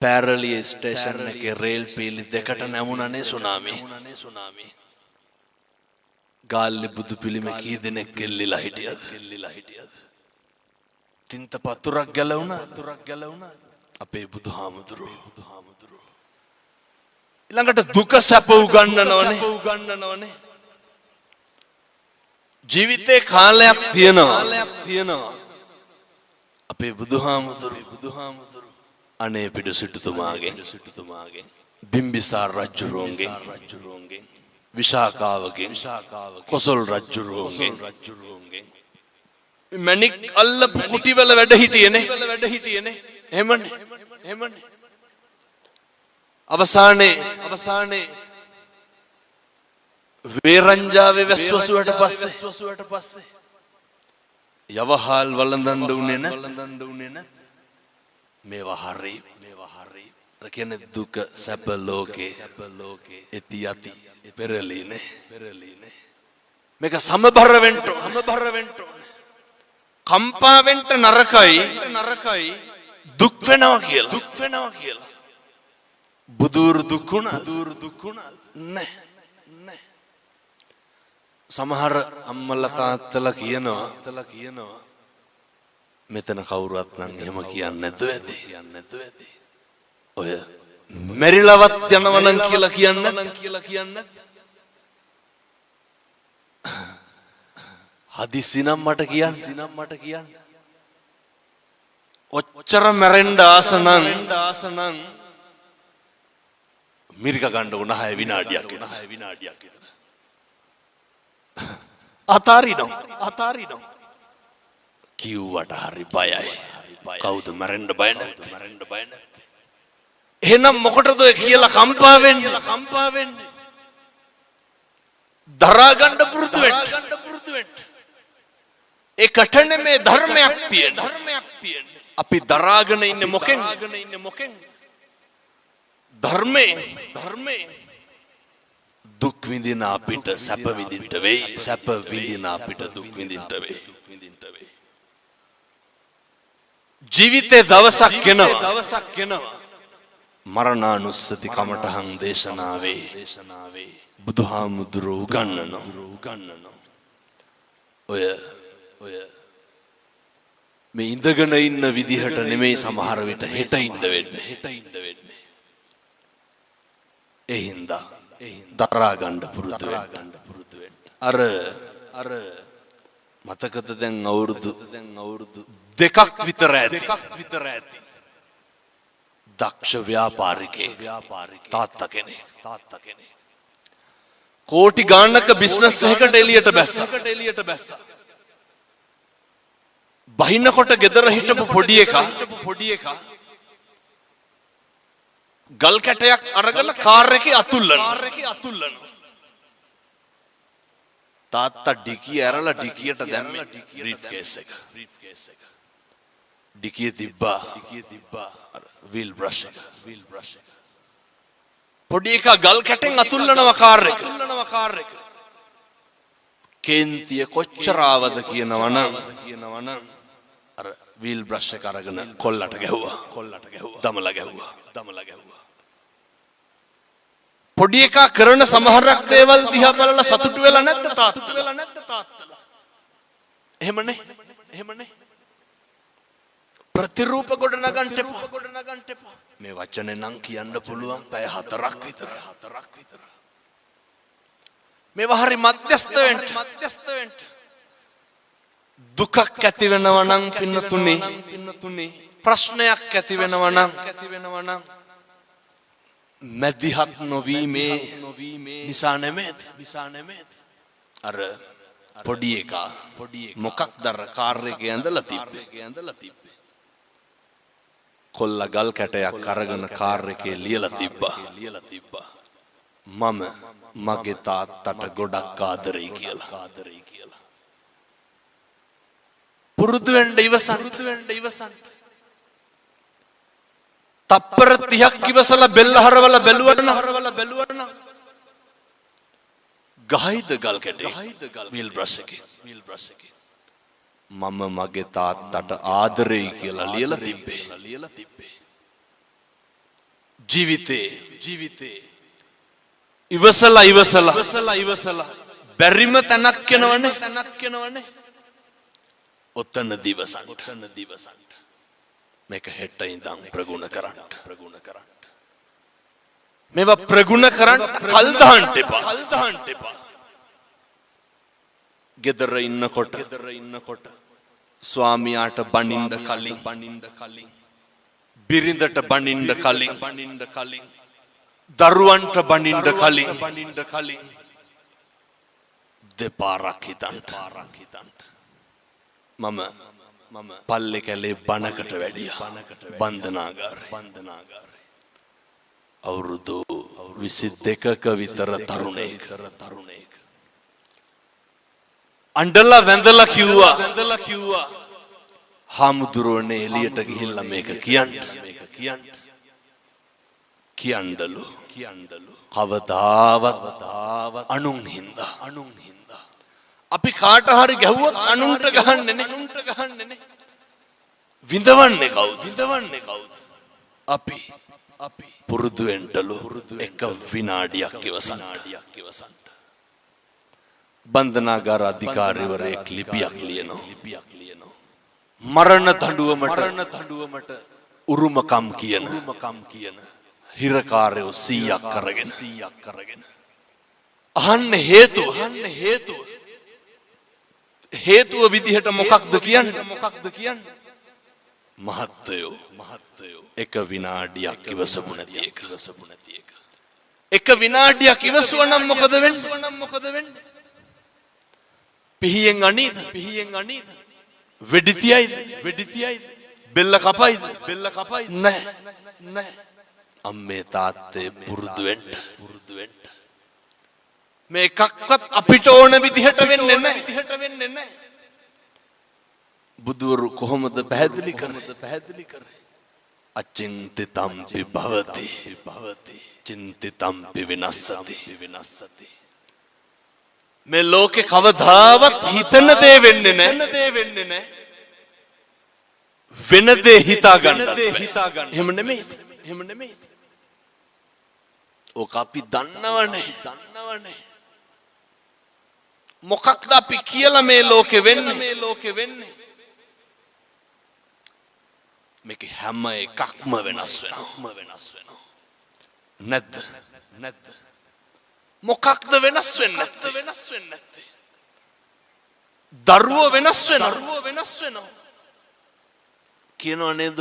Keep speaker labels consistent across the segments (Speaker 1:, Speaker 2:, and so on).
Speaker 1: පැරලිය station එකේ rail පීලි දෙකට නැමුණනේ tsunami. ගාල්ලේ බුදු පිළිම කී දෙනෙක් කෙල්ලිලා හිටියද? තින්ත පතුරක් ගැලවුණා. අපේ බුදුහාමුදුරුවෝ. ඊළඟට දුක සැප උගන්වනවනේ. ජීවිතේ කාලයක් තියෙනවා. අපේ බුදුහාමුදුරුවෝ අනේ පිටු සිටුතුමාගෙන් බිම්බිසාර රජුරුවන්ගෙන් විශාකාවගෙන් කොසල් රජුරුවන්ගෙන් මණික් අල්ලපු කුටිවල වැඩ හිටියේනේ. එහෙමනේ. අවසානයේ වේරංජාවේ වැස්වසුවට පස්සේ යවහල් වළඳන්න උනේ නැත්. මේවා හරි. අර කියන්නේ දුක සැප ලෝකේ ඇති යති පෙරලීනේ. මේක සමබර වෙන්න කම්පා වෙන්න නරකයි දුක් වෙනවා කියලා. බුදුරු දුක් වුණා නැහැ. සමහර අම්මලා තාත්තලා කියනවා මෙතන කවුරුත් නම් එහෙම කියන්නේ නැතුව ඇති. ඔය මෙරිලවත් යනවනම් කියලා කියන්න. හදිසි නම් මට කියන්න. ඔච්චර මැරෙන්න ආස නම් මිරික ගන්න උන 6 විනාඩියක් විතර. අතාරිනවා. කිව්වට හරි බයයි. කවුද මැරෙන්න බය නැත්තේ? එහෙනම් මොකටද ඔය කියලා කම්පා වෙන්නේ? දරා ගන්න පුරුදු වෙන්න. ඒකට නෙමේ ධර්මයක් තියෙන්නේ. අපි දරාගෙන ඉන්නේ මොකෙන්? ධර්මේ. දුක් විඳින අපිට සැප විඳින්න වෙයි. සැප විඳින අපිට දුක් විඳින්න වෙයි. ජීවිතේ දවසක් එනවා. මරණානුස්සති කමඨහං දේශනාවේ බුදුහාමුදුරුවෝ උගන්වනවා. ඔය මේ ඉඳගෙන ඉන්න විදිහට නෙමෙයි සමහර විට හෙට ඉන්න වෙන්නේ. ඒ හින්දා දරා ගන්න පුරුදු වෙන්න. අර මතකද දැන් අවුරුදු 2ක් විතර ඇති. දක්ෂ ව්‍යාපාරිකේ තාත්තා කෙනෙක්. කෝටි ගාණක බිස්නස් එකකට එළියට බැස්සා. බහිනකොට ගෙදර හිටපු පොඩි එකා ගල් කැටයක් අරගෙන කාර් එකේ අතුල්ලනවා. තාත්තා ඩිකිය ඇරලා ඩිකියට දැම්මේ බ්‍රීෆ් කේස් එක. ඩිකිය තිබ්බා වීල් බ්‍රෂ් එක. පොඩි එකා ගල් කැටෙන් අතුල්ලනවා කාර් එක. කේන්තිය කොච්චර ආවද කියනවනම් අර වීල් බ්‍රෂ් එක අරගෙන කොල්ලට ගැහුවා. දමලා ගැහුවා. පොඩි එකා කරන සමහරක් දේවල් දිහා බලලා සතුටු වෙලා නැද්ද තාත්තලා? එහෙමනේ. ප්‍රතිරූප ගොඩ නගන්න එපා. මේ වචනේ නම් කියන්න පුළුවන් පැය 4ක් විතර. මේවා හරි මධ්‍යස්ත වෙන්න. දුකක් ඇති වෙනවා නම් පින්නතුනේ ප්‍රශ්නයක් ඇති වෙනවා නම් මැදිහත් නොවීමේ නිසා නෙමෙයි. අර පොඩි එකා මොකක්ද අර කාර් එකේ ඇඳලා තිබ්බේ. කොල්ල ගල් කැටයක් අරගෙන කාර් එකේ ලියලා තිබ්බා. මම මගේ තාත්තට ගොඩක් ආදරෙයි කියලා. පුරුදු වෙන්න ඉවසන්න. තප්පර 30ක් ඉවසලා බෙල්ල හරවලා බැලුවන ගහයිද ගල් කැටේ වීල් බ්‍රෂ් එකේ. මම මගේ තාත්තට ආදරෙයි කියලා ලියලා තිබ්බේ. ජීවිතේ ඉවසලා බැරිම තැනක් යනවනේ ඔතන දිවසන්ට මේක හෙට ඉඳන් ප්‍රගුණ කරන්න මේවා ප්‍රගුණ කරන්න කල් දාන්න එපා ගෙදර ඉන්නකොට ස්වාමියාට බනින්න කලින් බිරිඳට බනින්න කලින් දරුවන්ට බනින්න කලින් දෙපාරක් හිතන්න මම පල්ලේ කැලේ බණකට වැඩියා බන්ධනාගාරේ අවුරුදු 22ක විතර තරුණයෙක් අඬලා වැඳලා කිව්වා හාමුදුරුවනේ එළියට ගිහිල්ලා මේක කියන්නලු කවදාවත් අනුන් හින්දා අපි කාට හරි ගැහුවොත් අනුන්ට ගහන්නේ නේ විඳවන්නේ කවුද අපි පුරුදු වෙන්නලු එක විනාඩියක් ඉවසන්න බන්ධනාගාර අධිකාරිවරයෙක් ලිපියක් ලියනවා මරණ දඬුවමට උරුමකම් කියන හිරකාරයෝ 100ක් කරගෙන අහන්න හේතුව විදිහට මොකක්ද කියන්නේ මහත්තයෝ එක විනාඩියක් ඉවසපු නැති එක විනාඩියක් ඉවසුවනම් මොකද වෙන්නේ පිහියෙන් අනීද වෙඩි තියයිද බෙල්ල කපයිද නැහැ අම්මේ තාත්තේ පුරුදු වෙන්න මේ එකක්වත් අපිට ඕන විදිහට වෙන්නේ නැහැ බුදුවරු කොහොමද පැහැදිලි කරේ අචින්තිතම්පි භවති චින්තිතම්පි විනස්සති මේ ලෝකේ කවදාවත් හිතන දේ වෙන්නේ නැහැ වෙන දේ හිතා ගන්න එහෙම නෙමෙයි ඕක අපි දන්නවනේ මොකක්ද අපි කියලා මේ ලෝකෙ වෙන්නේ මේක හැම එකක්ම වෙනස් වෙනවා නැද්ද මොකක්ද වෙනස් වෙන්නේ නැත්තේ දරුවෝ වෙනස් වෙනවා කියනවා නේද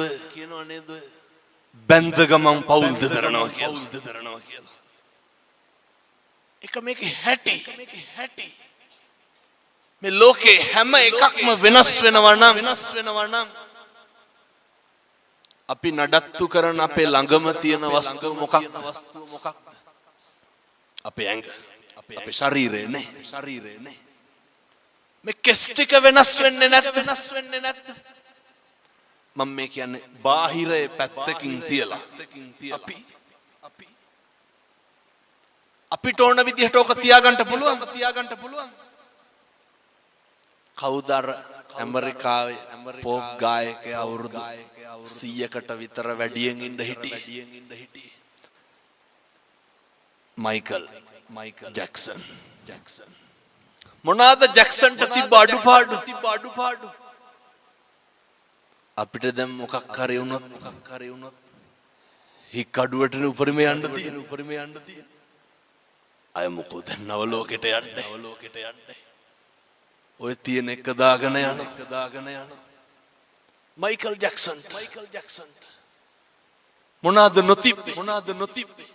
Speaker 1: බැඳ ගමන් පවුල් දෙදරනවා කියලා එක මේකේ හැටි මේ ලෝකේ හැම එකක්ම වෙනස් වෙනවා නම් අපි නඩත්තු කරන අපේ ළඟම තියෙන වස්තුව මොකක්ද අපේ ඇඟ අපේ ශරීරය නේ මේ කෙස් ටික වෙනස් වෙන්නේ නැද්ද මම මේ කියන්නේ බාහිරයේ පැත්තකින් තියලා අපිට ඕන විදිහට ඕක තියාගන්න පුළුවන් කවුද අර ඇමරිකාවේ පොප් ගායකයා අවුරුදු 100කට විතර වැඩියෙන් ඉඳ හිටියේ මයිකල් ජැක්සන් මොනවාද ජැක්සන්ට තිබ්බ අඩුපාඩු අපිට දැන් මොකක් හරි වුණොත් හික්කඩුවට උපරිම යන්න තියෙන අය මොකෝ දැන් නව ලෝකෙට යන්නේ ඔය තියෙන එක දාගෙන යන මයිකල් ජැක්සන් මොනවාද නොතිබ්බේ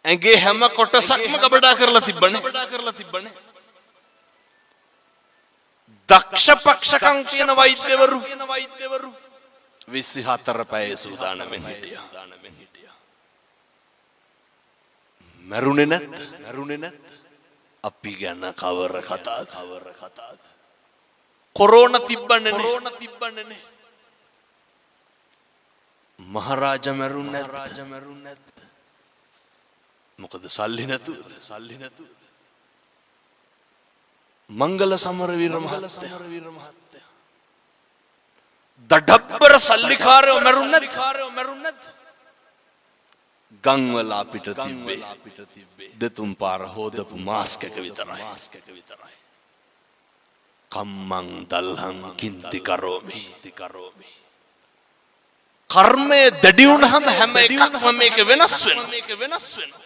Speaker 1: ඇඟේ හැම කොටසක්ම ගබඩා කරලා තිබ්බනේ දක්ෂ පක්ෂකම් කියන වෛද්‍යවරු 24 පැය සූදානම්ෙන් හිටියා මරුනේ නැත් අපි ගැන කවර කතාද කොරෝනා තිබ්බනේ මහරජා මරුන්නේ නැත් මොකද සල්ලි නැතුව මංගල සමරවීර මහත්තයා දඩබ්බර සල්ලිකාරයෝ මරුන්නේ නැත් ගංවල අපිට තිබ්බේ දෙතුන් පාර හොදපු මාස්ක් එක විතරයි. කම්මං දල්හං කින්ති කරෝමි. කර්මය දැඩි වුණාම හැම එකක්ම මේක වෙනස් වෙනවා.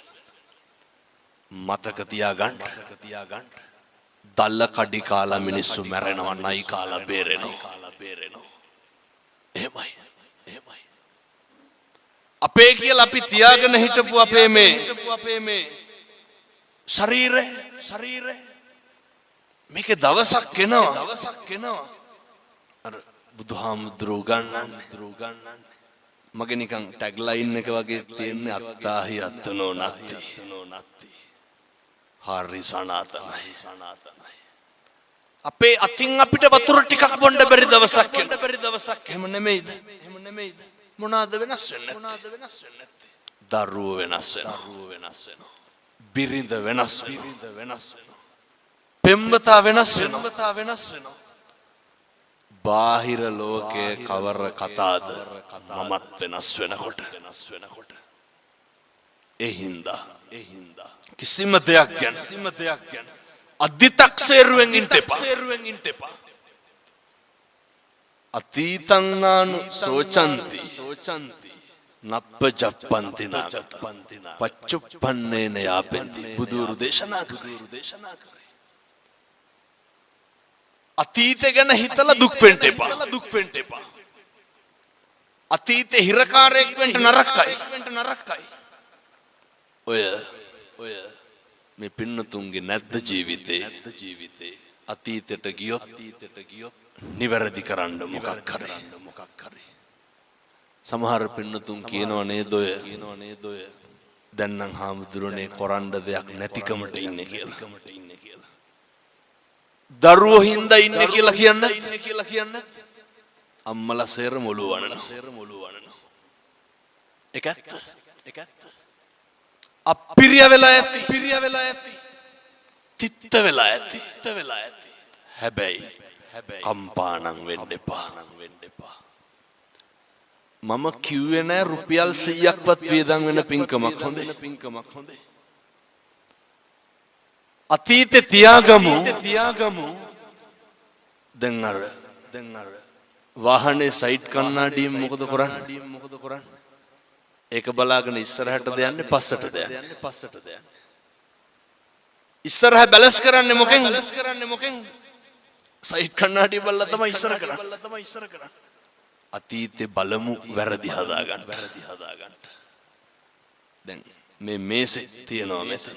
Speaker 1: මතක තියාගන්න. දල්ල කඩි කාලා මිනිස්සු මැරෙනවා, නයි කාලා බේරෙනවා. එහෙමයි. අපේ කියලා අපි තියාගෙන හිටපු අපේ මේ ශරීරය මේකේ දවසක් එනවා. අර බුදුහාමුදුරුවෝ ගන්නන් මගේ නිකන් ටැග් ලයින් එක වගේ තියෙන්නේ අත්තාහි අත්තනෝ නත්ති. හරි සනාතනයි. අපේ අතින් අපිට වතුර ටිකක් බොන්න බැරි දවසක් එනවා. එහෙම නෙමෙයිද? මොනවාද වෙනස් වෙන්නේ? දරුවෝ වෙනස් වෙනවා. බිරිඳ වෙනස් වෙනවා. පෙම්වතා වෙනස් වෙනවා. බාහිර ලෝකයේ කවර කතාද මමත් වෙනස් වෙනකොට. ඒ හින්දා කිසිම දෙයක් ගැන අධිතක්සේරුවෙන් ඉන්න එපා. අතීතං නානු සෝචන්ති නප්ප ජප්පන්ති නාගත පච්චුප්පන්නේන යාපෙන්ති. බුදුරු දේශනා කරේ. අතීතය ගැන හිතලා දුක් වෙන්න එපා. අතීතේ හිරකාරයෙක් වෙන්න නරකයි. ඔය මේ පින්නතුන්ගේ නැද්ද ජීවිතේ අතීතයට ගියොත් නිවැරදි කරන්න මොකක් හරි. සමහර පින්නතුන් කියනවා නේද ඔය දැන් නම් හාමුදුරනේ කරන්න දෙයක් නැතිකමට ඉන්නේ කියලා. දරුවෝ හින්දා ඉන්නේ කියලා කියන්නේ අම්මලා සේර මොළු වනනවා. ඒක ඇත්ත. අපිරිය වෙලා ඇති. තිත්ත වෙලා ඇති. හැබැයි කම්පාණම් වෙන්න එපා. මම කිව්වේ නෑ රුපියල් 100ක්වත් වියදම් වෙන පින්කමක් හොඳේ. අතීතේ තියාගමු. දැන් අර වාහනේ සයිඩ් කණ්ණාඩියෙන් මොකද කරන්නේ? ඒක බලාගෙන ඉස්සරහටද යන්නේ පස්සටද යන්නේ? ඉස්සරහ බැලන්ස් කරන්නේ මොකෙන්? සයිඩ් කණ්ණාඩිය බලලා තමයි ඉස්සර කරන්නේ. අතීතේ බලමු වැරදි හදාගන්න. දැන් මේ මේසේ තියනවා මෙතන.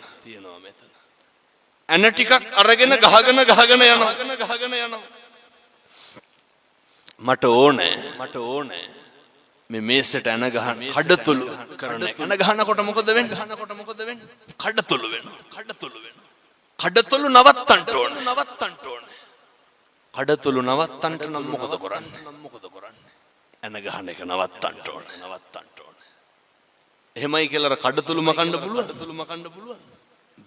Speaker 1: ඇන ටිකක් අරගෙන ගහගෙන යනවා. මට ඕනේ මේ මේසෙට ඇන ගහන කඩතුළු කරන එක. ඇන ගහනකොට මොකද වෙන්නේ? කඩතුළු වෙනවා. කඩතුළු නවත්තන්න ඕනේ. කඩතුළු නවත්තන්න නම් මොකද කරන්නේ? ඇන ගහන එක නවත්තන්න ඕනේ. එහෙමයි කියලා කඩතුළු මකන්න පුළුවන්?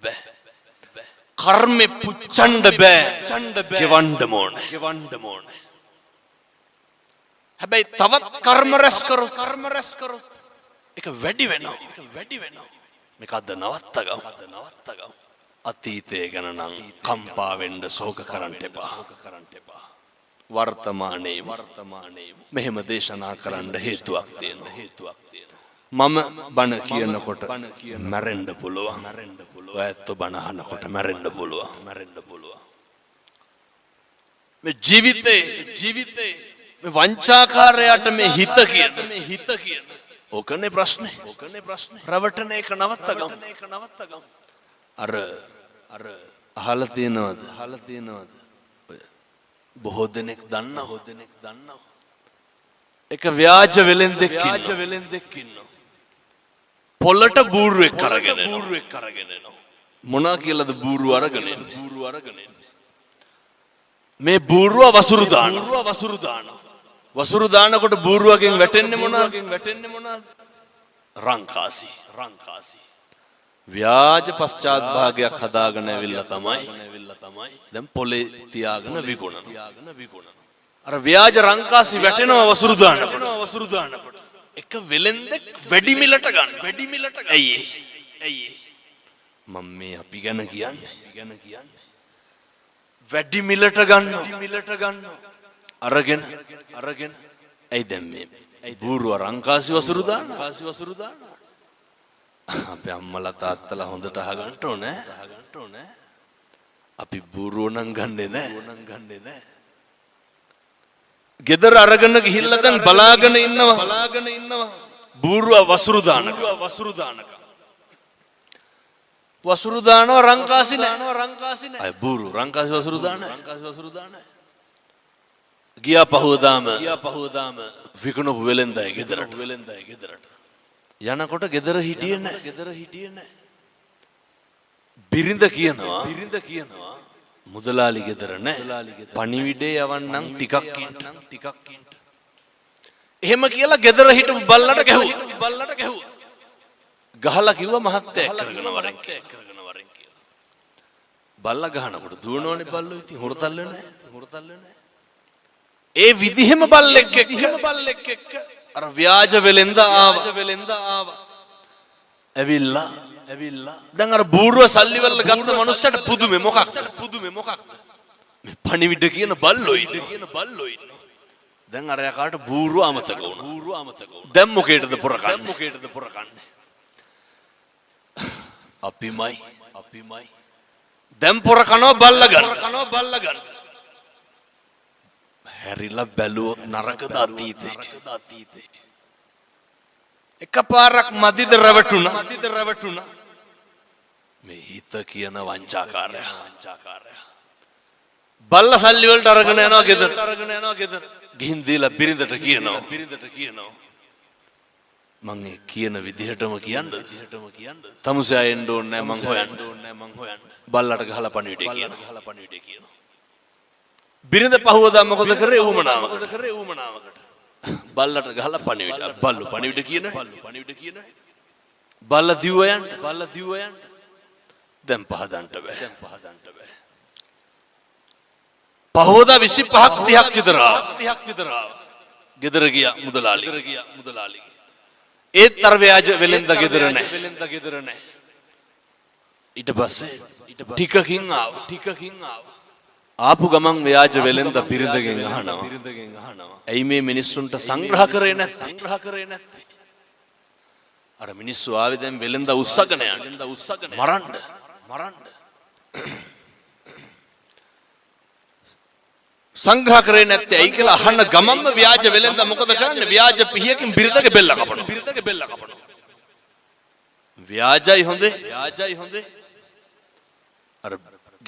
Speaker 1: බෑ. කර්මෙ පුච්චන්න බෑ. ගෙවන්න ඕනේ. හැබැයි තවත් කර්ම රැස් කරොත් ඒක වැඩි වෙනවා. මේක අද නවත්තගමු. අතීතය ගැන නම් කම්පා වෙන්න ශෝක කරන්න එපා. වර්තමානයේ මෙහෙම දේශනා කරන්න හේතුවක් තියෙනවා. මම බණ කියනකොට මැරෙන්න පුළුවන්. ඔයත් බණ අහනකොට මැරෙන්න පුළුවන්. මේ ජීවිතේ මේ වංචාකාරයාට මේ හිත කියන ඕකනේ ප්‍රශ්නේ. රවටන එක නවත්තගමු. අර අහලා තියෙනවද? බොහෝ දෙනෙක් දන්නවා. එක ව්‍යාජ වෙලෙන්දෙක් ඉන්නවා. පොළට බූරුවෙක් අරගෙන එනවා. මොනා කියලාද බූරුව අරගෙන එන්නේ? මේ බූරුව වසුරු දානවා. වසුරු දානකොට බූරුවගෙන් වැටෙන්නේ මොනවාද? රංකාසි. ව්‍යාජ පශ්චාත් භාගයක් හදාගෙන ඇවිල්ලා තමයි දැන් පොලේ තියාගෙන විකුණනවා. අර ව්‍යාජ රංකාසි වැටෙනවා වසුරු දානකොට. එක වෙලෙන්දෙක් වැඩි මිලට ගන්න. ඇයි මම මේ අපි ගැන කියන්නේ වැඩි මිලට ගන්න. අරගෙන ඇයි දැන් මේ බූරුව රංකාසි වසුරු දාන්න. අපේ අම්මලා තාත්තලා හොඳට අහගන්න ඕනේ. අපි බූරුව නම් ගන්නෙ නෑ. ගෙදර අරගෙන ගිහිල්ලා දැන් බලාගෙන ඉන්නවා. බූරුව වසුරු දානක. වසුරු දානවා රංකාසි නෑ. අය බූරුව රංකාසි වසුරු දාන. ගියා පහුවදාම විකුණපු වෙලෙන්දයි ගෙදරට. යනකොට ගෙදර හිටියේ නෑ. බිරිඳ කියනවා මුදලාලි ගෙදර නෑ. පණිවිඩේ යවන්නම් ටිකක් ඉන්න. එහෙම කියලා ගෙදර හිටපු බල්ලට ගැහුවා. ගහලා කිව්වා මහත්තයා එක් කරගෙන වරෙන් කියලා. බල්ලා ගහනකොට දුවනවනේ බල්ලෝ ඉතින් හොරතල් වෙන්නේ. ඒ විදිහෙම බල්ලෙක් එක්ක අර ව්‍යාජ වෙලෙන්ද ආවා. ඇවිල්ලා දැන් අර බූරුව සල්ලි වල ගත්ත මනුස්සයට පුදුමේ මොකක්ද? මේ පණිවිඩ කියන බල්ලෝ ඉන්නවා. දැන් අර යකාට බූරුව අමතක වුණා. දැන් මොකේටද පොරකන්නේ? අපිමයි දැන් පොරකනවා බල්ලා ගන්න. හැරිලා බැලුවොත් නරකද අතීතේ. එකපාරක් මදිද රැවටුණා. මේ හිත කියන වංචාකාරයා. බල්ලා සල්ලි වලට අරගෙන යනවා ගෙදර. ගිහින් දීලා බිරිඳට කියනවා. මං ඒ කියන විදිහටම කියන්නද? තමුසෙයා එන්න ඕනේ නෑ මං හොයන්න. බල්ලට ගහලා පණිවිඩේ කියනවා. බිරිඳ පහුවදා මොකද කරේ? ඌමනාවකට. බල්ලට ගහලා පණිවිඩ කියනවා. බල්ලා දිව්ව යන්න. දැන් පහදන්න බෑ. පහුවදා 25ක් 30ක් විතර ආවා. ගෙදර ගියා මුදලාලි. ඒත් අර ව්‍යාජ වෙලෙන්ද ගෙදර නෑ. ඊට පස්සේ ටිකකින් ආවා. ආපු ගමන් ව්‍යාජ වෙලෙන්ද බිරිඳගෙන් අහනවා. ඇයි මේ මිනිස්සුන්ට සංග්‍රහ කරේ නැත්තේ? අර මිනිස්සු ආවේ දැන් වෙලෙන්ද උස්සගෙන යන්න. මරන්න. සංග්‍රහ කරේ නැත්තේ ඇයි කියලා අහන්න ගමන්ම ව්‍යාජ වෙලෙන්ද මොකද කරන්නේ? ව්‍යාජ පිහියකින් බිරිඳගේ බෙල්ල කපනවා. ව්‍යාජයි හොඳේ. අර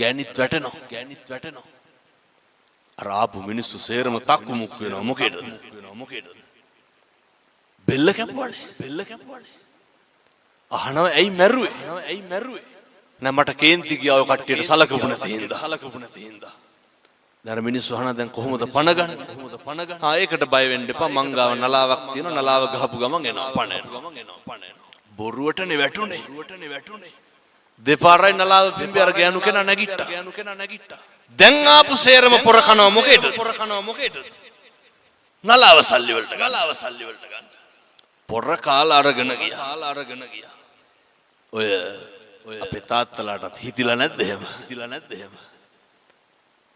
Speaker 1: ගෑනිත් වැටෙනවා. අර ආපු මිනිස්සු සේරම තක්කු මුක් වෙනවා. මොකේද? බෙල්ල කැපුවානේ. අහනවා ඇයි මැරුවේ? නෑ මට කේන්ති ගියා ඔය කට්ටියට සලකපු නැති හින්දා. දැන් මිනිස්සු අහන දැන් කොහොමද පණ ගන්න? ඒකට බය වෙන්න එපා. මං ගාව නලාවක් තියෙනවා. නලාව ගහපු ගමන් එනවා. පණ එනවා. බොරුවටනේ වැටුනේ. දෙපාරයි නලාව පිම්බි අර ගෑනු කෙනා නැගිට්ටා. දැන් ආපු සේරම පොරකනවා මොකේද? නලාව සල්ලි වලට ගන්න. පොර කාලා අරගෙන ගියා. ඔය අපේ තාත්තලාටත් හිතිලා නැද්ද එහෙම?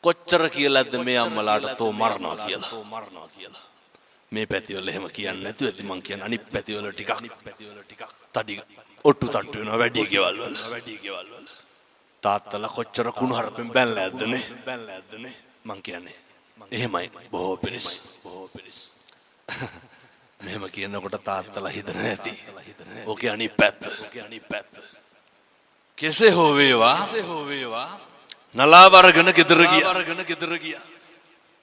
Speaker 1: කොච්චර කියලාද මේ අම්මලාට තෝ මරනවා කියලා. මේ පැතිවල එහෙම කියන්නේ නැතුව ඇති මං කියන්නේ අනිත් පැතිවල ටිකක් තඩි ඔට්ටු තට්ටු වෙනවා වැඩි ගෙවල් වල. තාත්තලා කොච්චර කුණු හරපෙන් බැලලා ඇද්දනේ. මං කියන්නේ එහෙමයි බොහෝ පිරිස්. මෙහෙම කියනකොට තාත්තලා හිතන නැති. ඕකේ අනිත් පැත්ත. කෙසේ හෝ වේවා නලාව අරගෙන ගෙදර ගියා.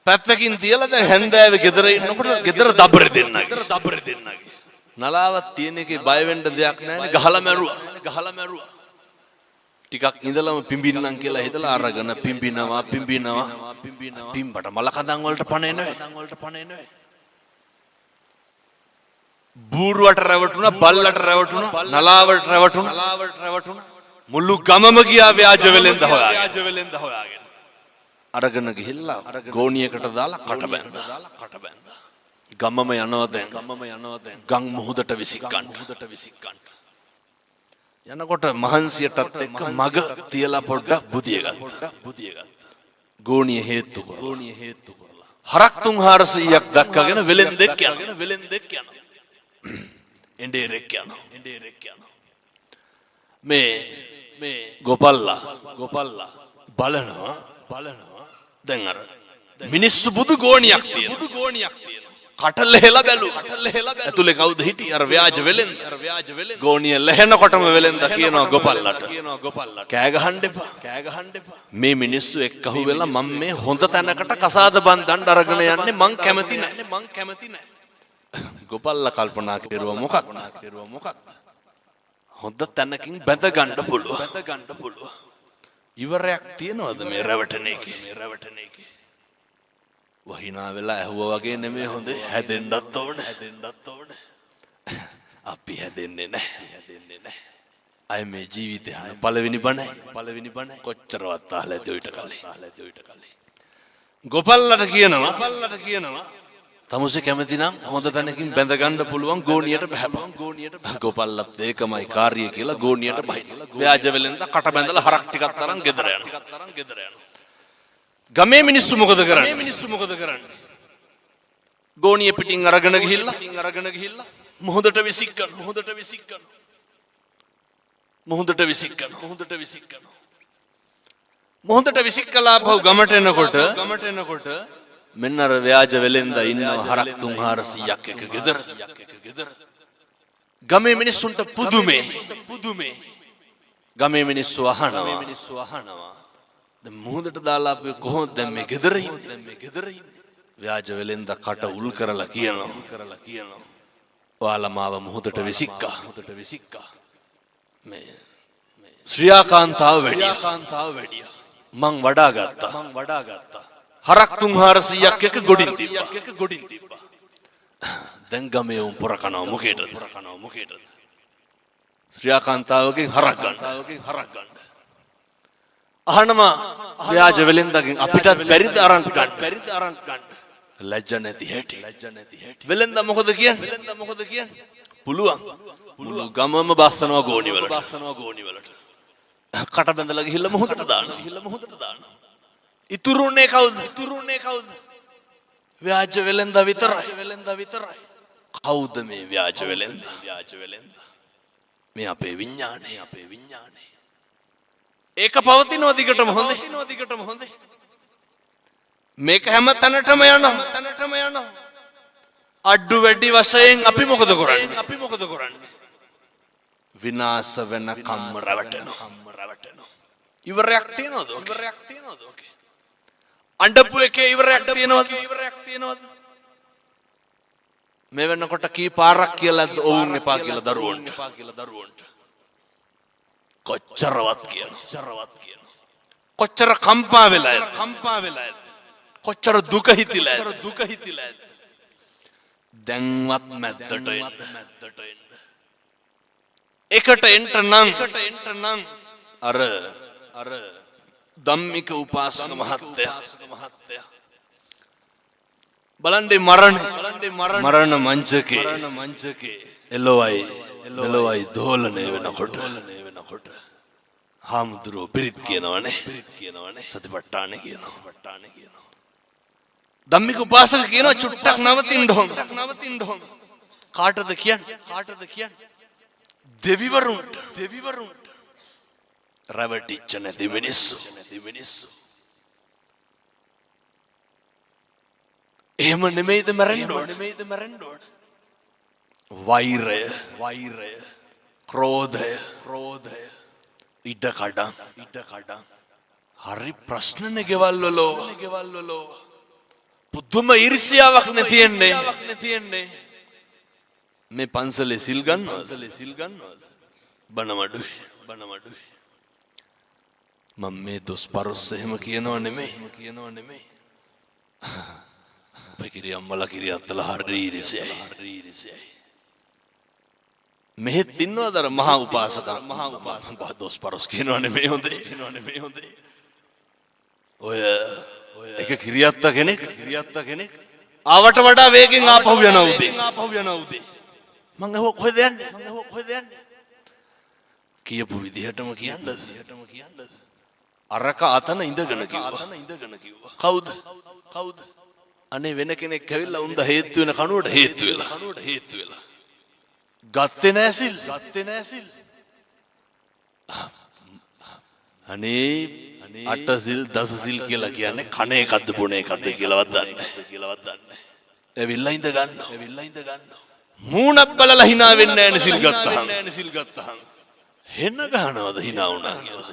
Speaker 1: පැත්තකින් තියලා දැන් හැන්දෑවේ ගෙදර ඉන්නකොට ගෙදර දබර දෙන්නගේ. නලාවක් තියෙන එකේ බය වෙන්න දෙයක් නැහැ නේ. ගහලා මැරුවා. ටිකක් ඉඳලම පිඹින්නම් කියලා හිතලා අරගෙන පිඹිනවා. පිඹට මල කඳන් වලට පණ එනවා. බූරුවට රැවටුණා, බල්ලට රැවටුණා, නලාවට රැවටුණා. මුළු ගමම ගියා ව්‍යාජ වෙලෙන්ද හොයාගෙන. අරගෙන ගිහිල්ලා ගෝණියකට දාලා කට බැන්දා. ගමම යනවා දැන් ගම් මුහුදට විසිකන්න යනකොට මහන්සියටත් එක්ක මග තියලා පොඩ්ඩක් බුදිය ගත්තා ගෝණිය හේතු කරලා හරක් 300ක් දක්කගෙන වෙලෙන්දෙක් යනවා එඬේරෙක් යනවා මේ ගෝපල්ලා බලනවා දැන් අර මිනිස්සු බුදු ගෝණියක් තියෙනවා කට ලෙහෙලා බැලුවා ඇතුලේ කවුද හිටියේ අර ව්‍යාජ වෙලෙන්ද ගෝණිය ලෙහෙනකොටම වෙලෙන්ද කියනවා ගෝපල්ලාට කෑ ගහන්න එපා මේ මිනිස්සු එක්කහුව වෙලා මම මේ හොඳ තැනකට කසාද බන්දන්න අරගෙන යන්නේ මං කැමති නැහැ ගෝපල්ලා කල්පනා කරුවා මොකක්ද හොඳ තැනකින් බැඳ ගන්න පුළුවන් ඉවරයක් තියනවද මේ රැවටෙන එකේ වහිනා වෙලා ඇහුවා වගේ නෙමෙයි හොඳේ හැදෙන්නත් ඕන අපි හැදෙන්නේ නැහැ අය මේ ජීවිතේ හන පළවෙනි බණ කොච්චරවත් අහලා ඇති ඔයිට කලින් ගෝපල්ලාට කියනවා තමුසේ කැමති නම් හොඳ තැනකින් බැඳ ගන්න පුළුවන් ගෝණියට බහැපන් ගෝපල්ලත් ඒකමයි කාර්යය කියලා ගෝණියට බහිනවා ව්‍යාජ වෙලෙන්ද කට බැඳලා හරක් ටිකක් තරම් ගෙදර යනවා ගමේ මිනිස්සු මොකද කරන්නේ ගෝණිය පිටින් අරගෙන ගිහිල්ලා මුහුදට විසිකලා බහුව ගමට එනකොට මෙන්න අර ව්‍යාජ වෙලෙන්ද ඉන්නවා හරක් 300ක් එක ගෙදර ගමේ මිනිස්සුන්ට පුදුමේ ගමේ මිනිස්සු අහනවා දැන් මුහුදට දාලා අපි කොහොමද දැන් මේ ගෙදර ඉන්නේ ව්‍යාජ වෙලෙන්ද කට උල් කරලා කියනවා ඔයාලා මාව මුහුදට විසික්කා මේ ශ්‍රියාකාන්තාව වැඩියා මං වඩා ගත්තා හරක් 300ක් එක ගොඩින් තිබ්බා දැන් ගමේ උන් පොර කනවා මොකේද ශ්‍රියාකාන්තාවගෙන් හරක් ගන්න අහනවා ව්‍යාජ වෙලෙන්දගෙන් අපිටත් බැරිද අරන් ගන්න ලැජ්ජ නැති හැටි වෙලෙන්ද මොකද කියන්නේ පුළුවන් මුළු ගමම බස්සනවා ගෝණි වලට කට බැඳලා ගිහිල්ලා මුහුදට දානවා ඉතුරුනේ කවුද ව්‍යාජ වෙලෙන්ද විතරයි කවුද මේ ව්‍යාජ වෙලෙන්ද මේ අපේ විඥානේ ඒක පවතිනවා දිගටම හොඳේ මේක හැම තැනටම යනවා අඩු වැඩි වශයෙන් අපි මොකද කරන්නේ විනාශ වෙන කම්ම රැවටෙනවා ඉවරයක් තියනවද අඬපු එකේ ඉවරයක් තියනවද මේ වෙනකොට කී පාරක් කියලාද ඔවුන් එපා කියලා දරුවන්ට කොච්චරවත් කියනවා කොච්චර කම්පා වෙලා කොච්චර දුක හිතිලා දැන්වත් මැද්දට එන්න එකට එන්ට නම් අර ධම්මික උපාසක මහත්තයා බලන්නේ මරණ මංචකේ එළොවයි දෝලණය වෙනකොට හාමුදුරුවෝ පිරිත් කියනවනේ සතිපට්ඨාන කියනවා ධම්මික උපාසක කියනවා චුට්ටක් නවතින්න ඕන කාටද කියන්නේ දෙවිවරුන්ට රැවටිච්ච නැති මිනිස්සු එහෙම නෙමෙයිද මරන්න ඕන වෛරය ක්‍රෝධය ඉඩකඩම් හරි ප්‍රශ්නනේ ගෙවල් වල පුදුම ඊර්ෂ්‍යාවක් නැතිෙන්නේ මේ පන්සලේ සිල් ගන්නවද බණමඩුවේ මම මේ දොස් පරොස් එහෙම කියනව නෙමෙයි අපේ කිරි අම්මලා කිරි අත්තලා හරි ඊර්ෂ්‍යයි මෙහෙත් ඉන්නවද අර මහා උපාසක දොස් පරොස් කියනව නෙමෙයි හොඳේ ඔය එක කිරියත්ත කෙනෙක් ආවට වඩා වේගෙන් ආපහු යනවා උදේ. මං අහුව කොහෙද යන්නේ? කියපු විදිහටම කියන්නද? අරක අතන ඉඳගෙන කිව්වා. කවුද? අනේ වෙන කෙනෙක් ඇවිල්ලා උන්ද හේතු වෙන කනුවට හේතු වෙලා. ගත්තේ නෑ සිල්. අනේ අට සිල් දස සිල් කියලා කියන්නේ කණ එකක්ද බොන එකක්ද කියලාවත් දන්නේ නැහැ. ඇවිල්ලා ඉඳ ගන්නවා. මූණක් බලලා hina වෙන්නේ නැහැ නේ සිල් ගත්තාම. හෙන්න ගන්නවද hina වුණා කියලා.